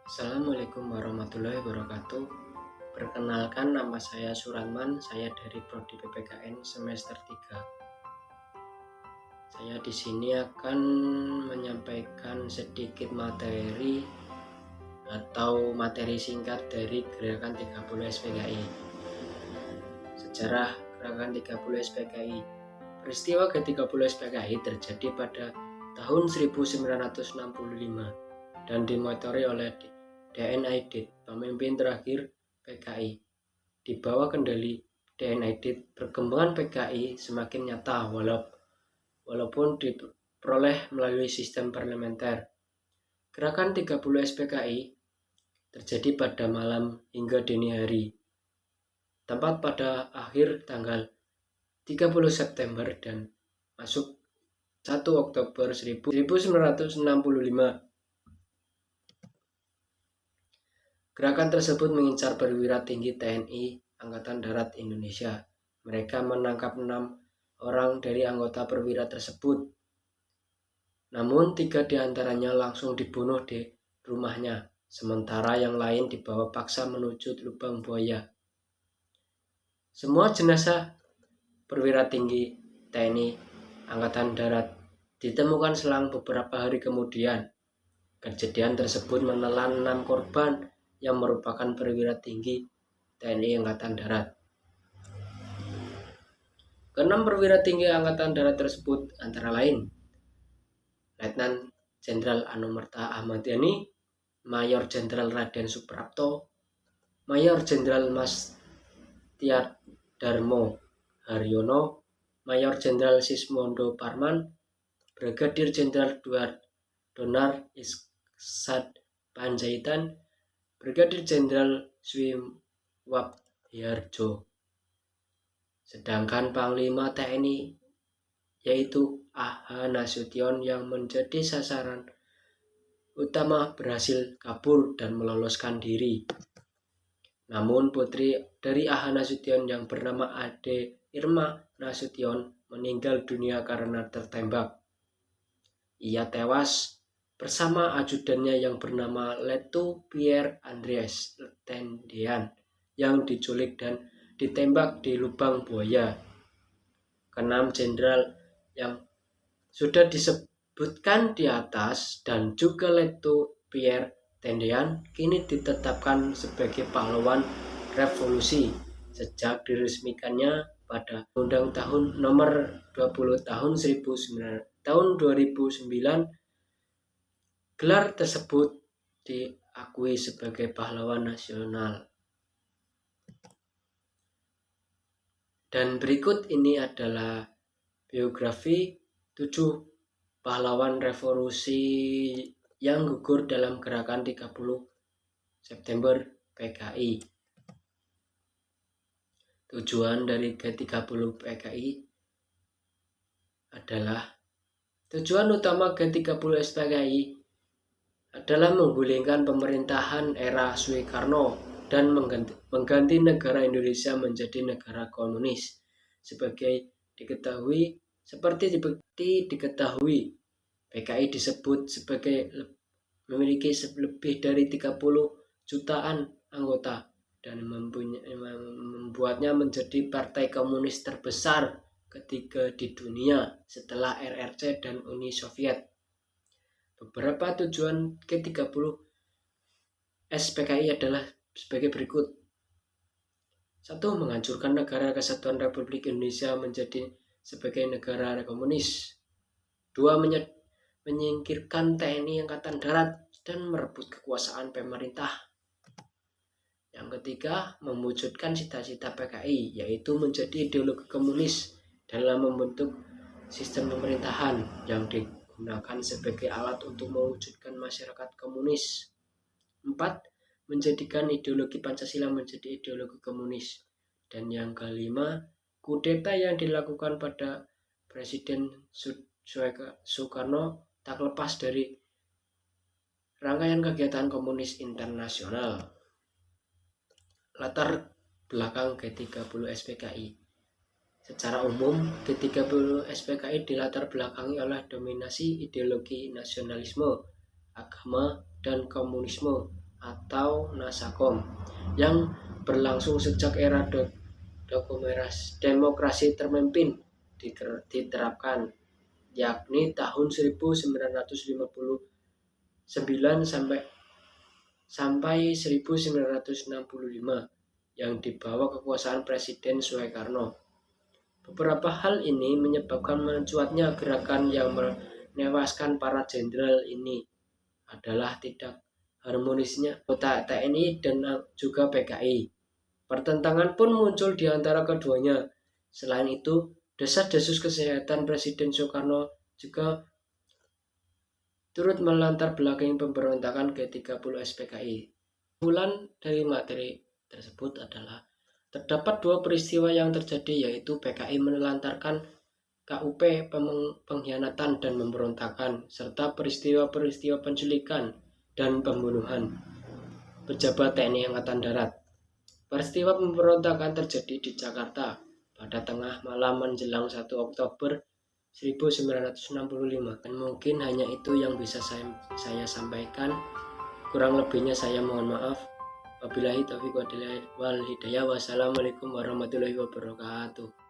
Assalamualaikum warahmatullahi wabarakatuh. Perkenalkan, nama saya Suratman, saya dari Prodi PPKN semester 3. Saya di sini akan menyampaikan sedikit materi atau materi singkat dari Gerakan 30 SPKI. Sejarah Gerakan 30 SPKI. Peristiwa ke-30 SPKI terjadi pada tahun 1965 dan dimotori oleh DN Aidit, pemimpin terakhir PKI. Di bawah kendali DN Aidit, perkembangan PKI semakin nyata walaupun diperoleh melalui sistem parlementer. Gerakan 30 SPKI terjadi pada malam hingga dini hari, tepat pada akhir tanggal 30 September dan masuk 1 Oktober 1965. Gerakan tersebut mengincar perwira tinggi TNI Angkatan Darat Indonesia. Mereka menangkap 6 orang dari anggota perwira tersebut. Namun 3 diantaranya langsung dibunuh di rumahnya, sementara yang lain dibawa paksa menuju lubang buaya. Semua jenazah perwira tinggi TNI Angkatan Darat ditemukan selang beberapa hari kemudian. Kejadian tersebut menelan 6 korban yang merupakan perwira tinggi TNI Angkatan Darat. Keenam perwira tinggi Angkatan Darat tersebut antara lain Letnan Jenderal Anumerta Ahmad Yani, Mayor Jenderal Raden Suprapto, Mayor Jenderal Mas Tiardarmo Haryono, Mayor Jenderal Sismondo Parman, Brigadir Jenderal Donar Iskad Panjaitan, Brigadir Jenderal Swimwab Hiarjo. Sedangkan Panglima TNI yaitu A.H. Nasution yang menjadi sasaran utama berhasil kabur dan meloloskan diri. Namun putri dari A.H. Nasution yang bernama Ade Irma Nasution meninggal dunia karena tertembak. Ia tewas bersama ajudannya yang bernama Letu Pierre Andreas Tendean yang diculik dan ditembak di lubang buaya. Keenam jenderal yang sudah disebutkan di atas dan juga Letu Pierre Tendean kini ditetapkan sebagai pahlawan revolusi sejak diresmikannya pada Undang Tahun Nomor 20 Tahun 2009. Gelar tersebut diakui sebagai pahlawan nasional. Dan berikut ini adalah biografi 7 pahlawan revolusi yang gugur dalam gerakan 30 September PKI. Tujuan dari G30 PKI adalah tujuan utama G30 SPKI adalah menggulingkan pemerintahan era Soekarno dan mengganti negara Indonesia menjadi negara komunis. Seperti diketahui, PKI disebut sebagai memiliki lebih dari 30 jutaan anggota dan membuatnya menjadi partai komunis terbesar ketiga di dunia setelah RRC dan Uni Soviet. Beberapa tujuan G30 SPKI adalah sebagai berikut. 1. Menghancurkan negara kesatuan Republik Indonesia menjadi sebagai negara komunis. 2. Menyingkirkan TNI Angkatan Darat dan merebut kekuasaan pemerintah. Yang ketiga, mewujudkan cita-cita PKI, yaitu menjadi ideologi komunis dalam membentuk sistem pemerintahan yang digunakan sebagai alat untuk mewujudkan masyarakat komunis. 4. Menjadikan ideologi Pancasila menjadi ideologi komunis. Dan yang kelima, kudeta yang dilakukan pada Presiden Soekarno tak lepas dari rangkaian kegiatan komunis internasional. Latar belakang G30 SPKI. Secara umum, G30 SPKI dilatar belakangi oleh dominasi ideologi nasionalisme, agama, dan komunisme atau Nasakom yang berlangsung sejak era demokrasi terpimpin diterapkan, yakni tahun 1959 sampai 1965 yang dibawa kekuasaan Presiden Soekarno. Beberapa hal ini menyebabkan mencuatnya gerakan yang menewaskan para jenderal ini adalah tidak harmonisnya kota TNI dan juga PKI. Pertentangan pun muncul di antara keduanya. Selain itu, desas-desus kesehatan Presiden Soekarno juga turut melantar belakangi pemberontakan G30 SPKI. Kesimpulan dari materi tersebut adalah terdapat dua peristiwa yang terjadi, yaitu PKI menelantarkan KUP pengkhianatan dan pemberontakan, serta peristiwa-peristiwa penculikan dan pembunuhan pejabat TNI Angkatan Darat. Peristiwa pemberontakan terjadi di Jakarta pada tengah malam menjelang 1 Oktober 1965. Dan mungkin hanya itu yang bisa saya sampaikan. Kurang lebihnya saya mohon maaf. Wabillahi taufiq wal hidayah. Wassalamualaikum warahmatullahi wabarakatuh.